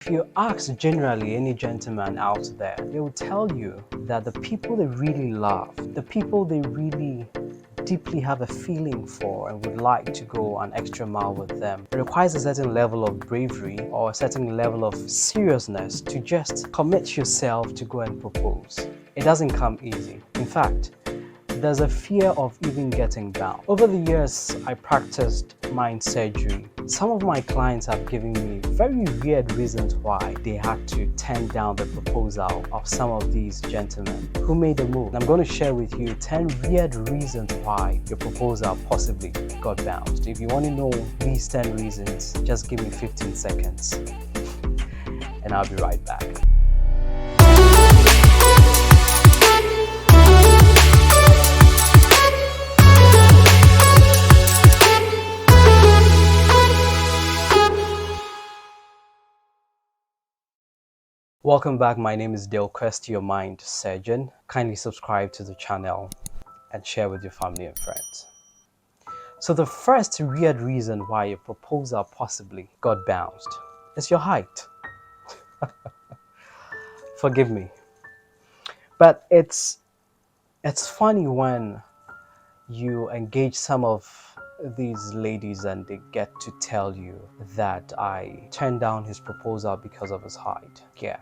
If you ask generally any gentleman out there, they will tell you that the people they really love, the people they really deeply have a feeling for and would like to go an extra mile with them, it requires a certain level of bravery or a certain level of seriousness to just commit yourself to go and propose. It doesn't come easy. In fact, there's a fear of even getting bound. Over the years, I practiced Mindsurgery. Some of my clients have given me very weird reasons why they had to turn down the proposal of some of these gentlemen who made the move. I'm going to share with you 10 weird reasons why your proposal possibly got bounced. If you want to know these 10 reasons, just give me 15 seconds and I'll be right back. Welcome back. My name is Dale Quest, your Mindsurgeon. Kindly subscribe to the channel and share with your family and friends. So the first weird reason why your proposal possibly got bounced is your height. Forgive me. But it's funny when you engage some of these ladies and they get to tell you that I turned down his proposal because of his height. Yeah.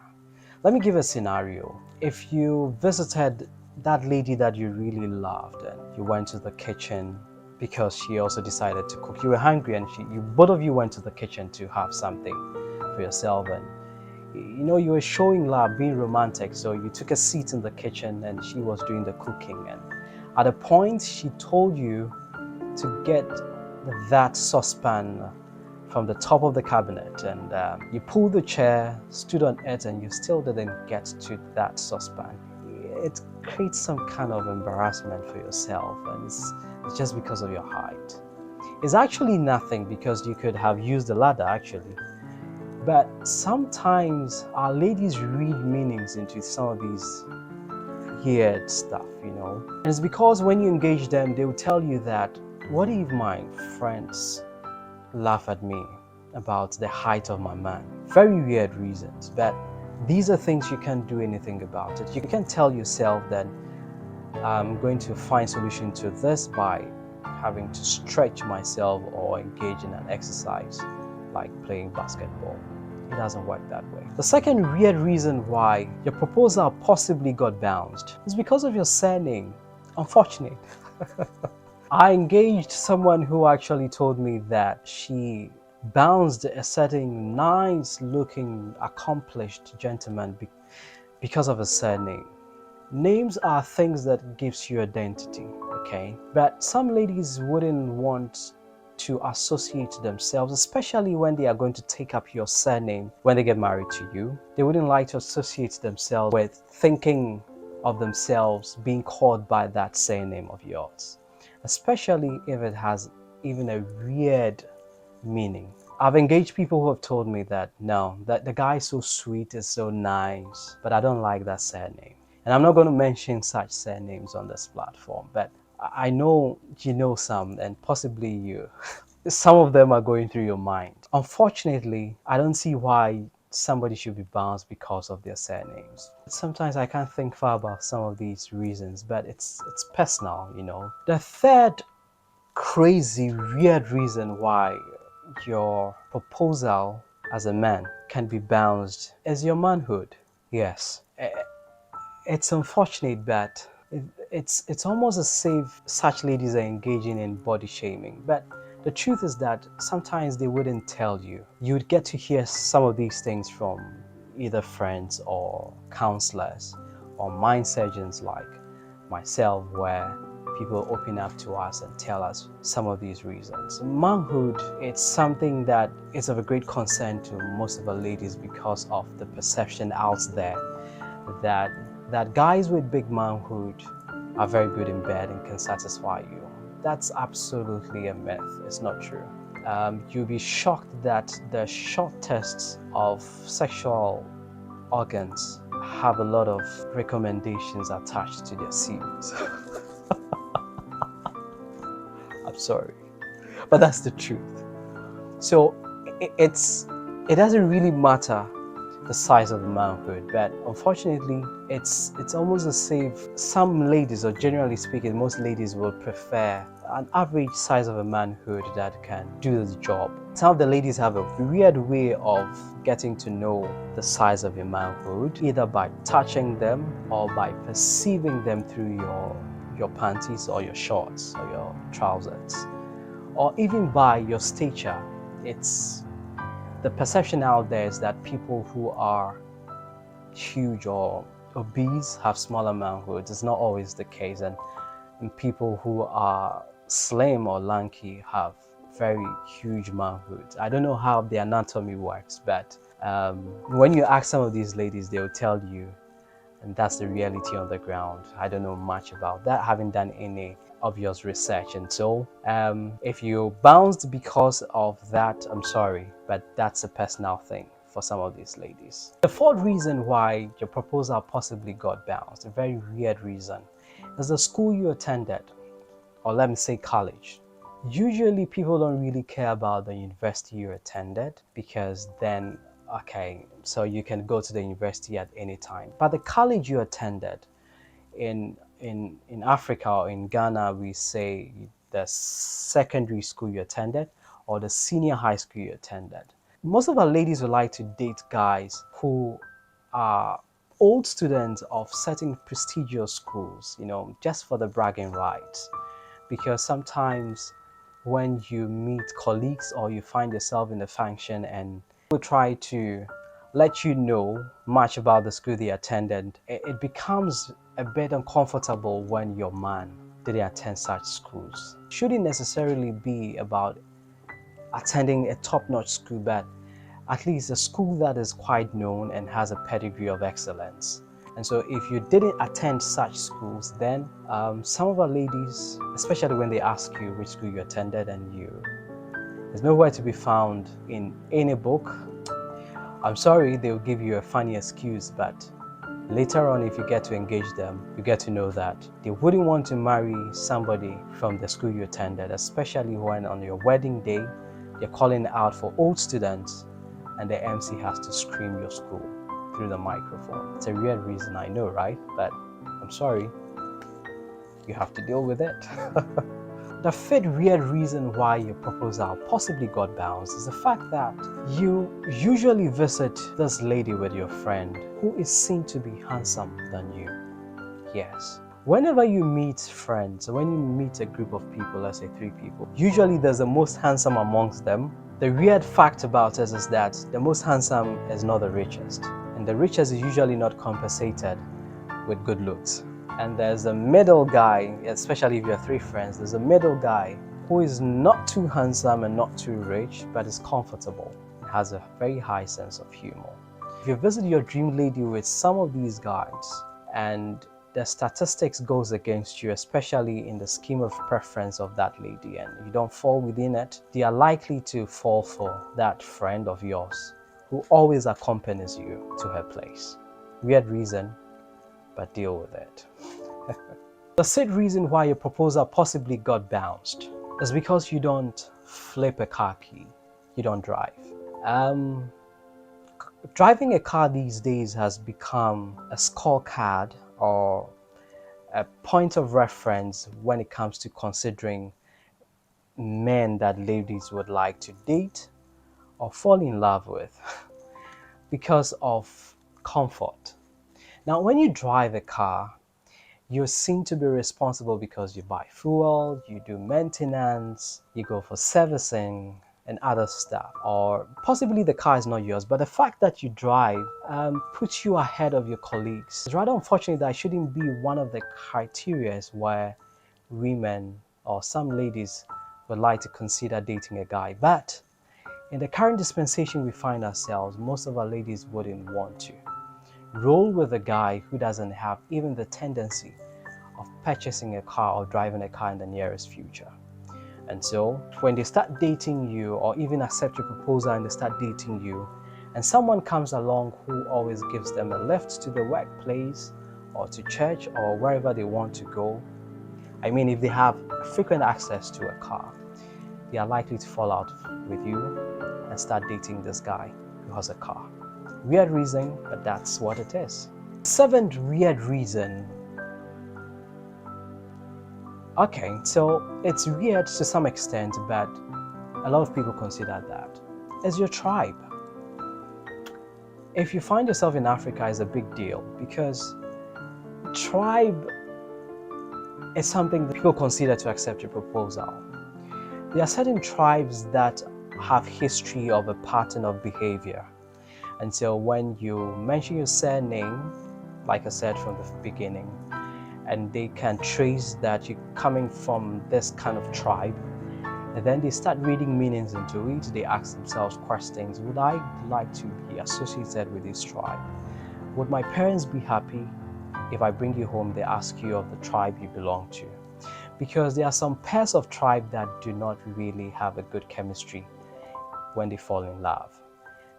Let me give a scenario. If you visited that lady that you really loved and you went to the kitchen because she also decided to cook, you were hungry and both of you went to the kitchen to have something for yourself, and you were showing love, being romantic, so you took a seat in the kitchen and she was doing the cooking, and at a point she told you to get that saucepan from the top of the cabinet, and you pulled the chair, stood on it, and you still didn't get to that saucepan. It creates some kind of embarrassment for yourself, and it's just because of your height. It's actually nothing, because you could have used the ladder actually. But sometimes our ladies read meanings into some of these weird stuff, And it's because when you engage them, they will tell you that, what if my friends laugh at me about the height of my man? Very weird reasons, but these are things you can't do anything about it. You can tell yourself that I'm going to find solution to this by having to stretch myself or engage in an exercise like playing basketball. It doesn't work that way. The second weird reason why your proposal possibly got bounced is because of your surname. Unfortunate. I engaged someone who actually told me that she bounced a certain nice-looking, accomplished gentleman because of his surname. Names are things that gives you identity, okay? But some ladies wouldn't want to associate themselves, especially when they are going to take up your surname when they get married to you. They wouldn't like to associate themselves with thinking of themselves being called by that surname of yours, especially if it has even a weird meaning. I've engaged people who have told me that, no, that the guy is so sweet, is so nice, but I don't like that surname. And I'm not going to mention such surnames on this platform, but I know you know some, and possibly you. Some of them are going through your mind. Unfortunately, I don't see why somebody should be bounced because of their surnames. Sometimes I can't think far about some of these reasons, but it's personal, The third crazy, weird reason why your proposal as a man can be bounced is your manhood. Yes, it's unfortunate, but it's almost as if such ladies are engaging in body shaming. But the truth is that sometimes they wouldn't tell you. You'd get to hear some of these things from either friends or counselors or mind surgeons like myself, where people open up to us and tell us some of these reasons. Manhood, it's something that is of a great concern to most of the ladies because of the perception out there that guys with big manhood are very good in bed and can satisfy you. That's absolutely a myth. It's not true. You'll be shocked that the shortest of sexual organs have a lot of recommendations attached to their CVs. I'm sorry, but that's the truth. So it doesn't really matter the size of manhood, but unfortunately it's almost as if some ladies, or generally speaking most ladies, will prefer an average size of a manhood that can do the job. Some of the ladies have a weird way of getting to know the size of your manhood, either by touching them or by perceiving them through your panties or your shorts or your trousers, or even by your stature. It's the perception out there is that people who are huge or obese have smaller manhoods. It's not always the case, and people who are slim or lanky have very huge manhoods. I don't know how the anatomy works, but when you ask some of these ladies, they'll tell you, and that's the reality on the ground. I don't know much about that, haven't done any obvious research, and so if you bounced because of that, I'm sorry, but that's a personal thing for some of these ladies. The fourth reason why your proposal possibly got bounced, a very weird reason, is the school you attended, or let me say college. Usually people don't really care about the university you attended, because then, okay, so you can go to the university at any time. But the college you attended, in Africa or in Ghana, we say the secondary school you attended or the senior high school you attended. Most of our ladies would like to date guys who are old students of certain prestigious schools, just for the bragging rights. Because sometimes when you meet colleagues or you find yourself in a function and people try to let you know much about the school they attended, it becomes a bit uncomfortable when your man didn't attend such schools. It shouldn't necessarily be about attending a top-notch school, but at least a school that is quite known and has a pedigree of excellence. And so if you didn't attend such schools, then some of our ladies, especially when they ask you which school you attended and there's nowhere to be found in any book, I'm sorry, they'll give you a funny excuse, but later on, if you get to engage them, you get to know that they wouldn't want to marry somebody from the school you attended, especially when on your wedding day, they're calling out for old students and the MC has to scream your school through the microphone. It's a weird reason, I know, right? But I'm sorry, you have to deal with it. The fifth weird reason why your proposal possibly got bounced is the fact that you usually visit this lady with your friend who is seen to be handsome than you. Yes. Whenever you meet friends, when you meet a group of people, let's say 3 people, usually there's the most handsome amongst them. The weird fact about it is that the most handsome is not the richest, and the richest is usually not compensated with good looks. And there's a middle guy, especially if you have 3 friends, there's a middle guy who is not too handsome and not too rich, but is comfortable, has a very high sense of humor. If you visit your dream lady with some of these guys and the statistics goes against you, especially in the scheme of preference of that lady, and you don't fall within it, they are likely to fall for that friend of yours who always accompanies you to her place. Weird reason, but deal with it. The sixth reason why your proposal possibly got bounced is because you don't flip a car key, you don't drive. Driving a car these days has become a scorecard or a point of reference when it comes to considering men that ladies would like to date or fall in love with because of comfort. Now, when you drive a car, you're seen to be responsible because you buy fuel, you do maintenance, you go for servicing and other stuff. Or possibly the car is not yours, but the fact that you drive puts you ahead of your colleagues. It's rather unfortunate that shouldn't be one of the criteria where women or some ladies would like to consider dating a guy. But in the current dispensation we find ourselves, most of our ladies wouldn't want to roll with a guy who doesn't have even the tendency of purchasing a car or driving a car in the nearest future. And so when they start dating you or even accept your proposal and they start dating you, and someone comes along who always gives them a lift to the workplace or to church or wherever they want to go, I mean, if they have frequent access to a car, they are likely to fall out with you and start dating this guy who has a car. Weird reason, but that's what it is. Seventh weird reason. Okay, so it's weird to some extent, but a lot of people consider that. It's your tribe. If you find yourself in Africa, it's a big deal because tribe is something that people consider to accept your proposal. There are certain tribes that have history of a pattern of behavior. And so when you mention your surname, like I said from the beginning, and they can trace that you're coming from this kind of tribe, and then they start reading meanings into it, they ask themselves questions. Would I like to be associated with this tribe? Would my parents be happy if I bring you home, they ask you of the tribe you belong to? Because there are some pairs of tribe that do not really have a good chemistry when they fall in love.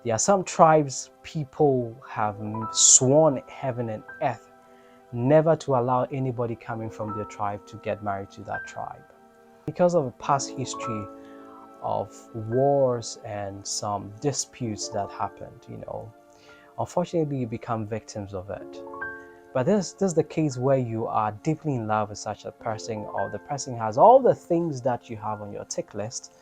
There are some tribes people have sworn heaven and earth never to allow anybody coming from their tribe to get married to that tribe. Because of a past history of wars and some disputes that happened, unfortunately you become victims of it. But this is the case where you are deeply in love with such a person, or the person has all the things that you have on your tick list,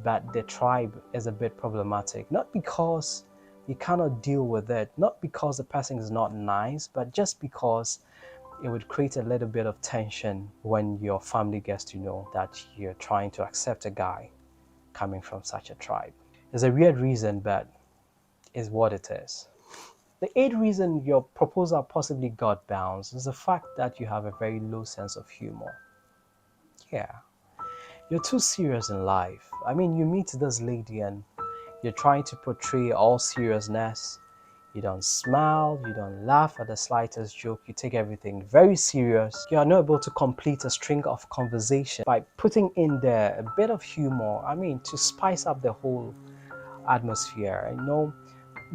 but the tribe is a bit problematic. Not because you cannot deal with it, not because the person is not nice, but just because it would create a little bit of tension when your family gets to know that you're trying to accept a guy coming from such a tribe. It's a weird reason, but it's what it is. The eighth reason your proposal possibly got bounced is the fact that you have a very low sense of humor. Yeah, you're too serious in life. I mean, you meet this lady and you're trying to portray all seriousness. You don't smile, you don't laugh at the slightest joke, you take everything very serious. You are not able to complete a string of conversation by putting in there a bit of humor, to spice up the whole atmosphere.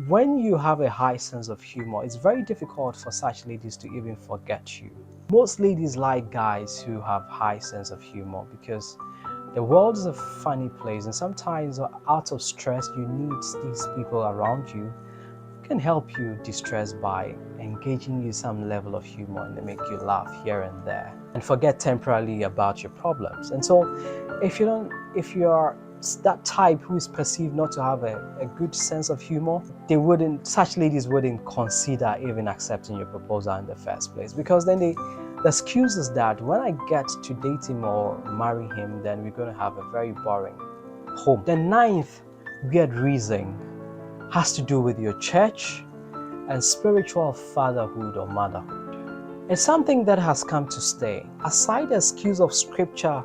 When you have a high sense of humor, it's very difficult for such ladies to even forget you. Most ladies like guys who have high sense of humor because the world is a funny place, and sometimes out of stress, you need these people around you who can help you de-stress by engaging you some level of humor and they make you laugh here and there and forget temporarily about your problems. And so if you're that type who is perceived not to have a good sense of humor, such ladies wouldn't consider even accepting your proposal in the first place, because then the excuse is that when I get to date him or marry him, then we're going to have a very boring home. The ninth weird reason has to do with your church and spiritual fatherhood or motherhood. It's something that has come to stay. Aside the excuse of scripture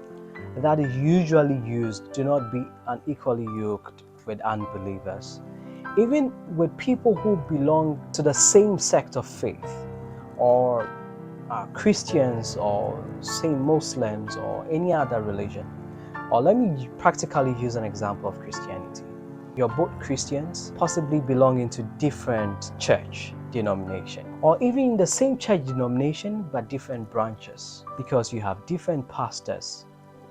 that is usually used, do not be unequally yoked with unbelievers. Even with people who belong to the same sect of faith, or Christians, or say Muslims, or any other religion. Or let me practically use an example of Christianity. You're both Christians, possibly belonging to different church denomination, or even in the same church denomination but different branches, because you have different pastors,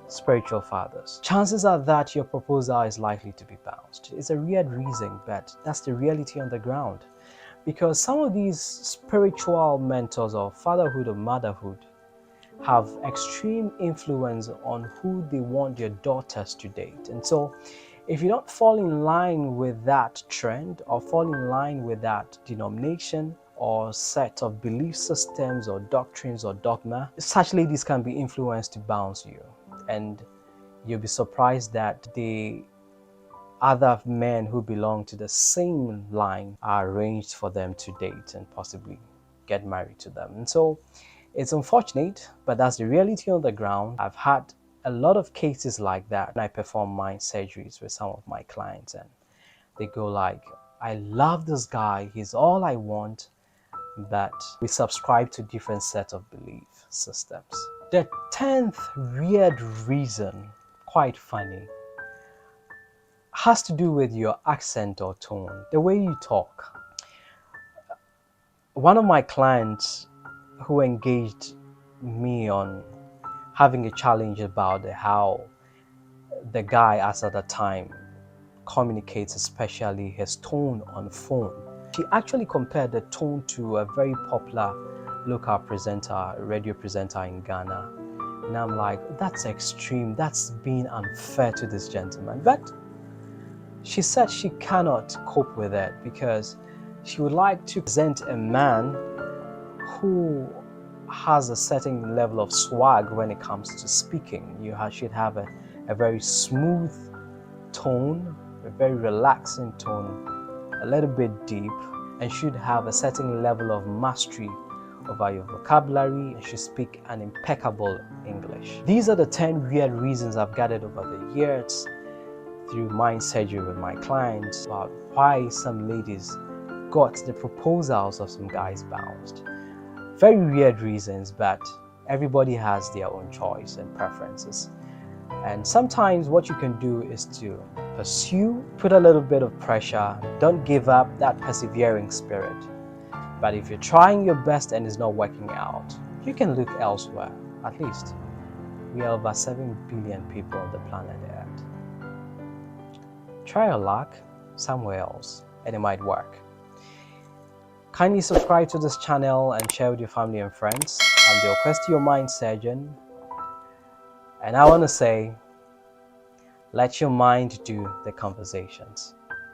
spiritual fathers. Chances are that your proposal is likely to be bounced. It's a weird reason, but that's the reality on the ground. Because some of these spiritual mentors or fatherhood or motherhood have extreme influence on who they want their daughters to date. And so if you don't fall in line with that trend or fall in line with that denomination or set of belief systems or doctrines or dogma, such ladies can be influenced to bounce you. And you'll be surprised that the other men who belong to the same line are arranged for them to date and possibly get married to them. And so it's unfortunate, but that's the reality on the ground. I've had a lot of cases like that when I perform mind surgeries with some of my clients, and they go like, I love this guy, he's all I want, but we subscribe to different set of belief systems. The 10th weird reason, quite funny, has to do with your accent or tone, the way you talk. One of my clients who engaged me on having a challenge about how the guy as at the time communicates, especially his tone on phone. She actually compared the tone to a very popular local presenter, radio presenter in Ghana. And I'm like, that's extreme. That's being unfair to this gentleman. But she said she cannot cope with it because she would like to present a man who has a certain level of swag when it comes to speaking. You should have a very smooth tone, a very relaxing tone, a little bit deep, and should have a certain level of mastery over your vocabulary and should speak an impeccable English. These are the 10 weird reasons I've gathered over the years through mind surgery with my clients about why some ladies got the proposals of some guys bounced. Very weird reasons, but everybody has their own choice and preferences. And sometimes what you can do is to pursue, put a little bit of pressure, don't give up, that persevering spirit. But if you're trying your best and it's not working out, you can look elsewhere. At least we are over 7 billion people on the planet Earth. Try your luck somewhere else and it might work. Kindly subscribe to this channel and share with your family and friends. I'm the Augustine Mindsurgeon, and I want to say, let your mind do the conversations.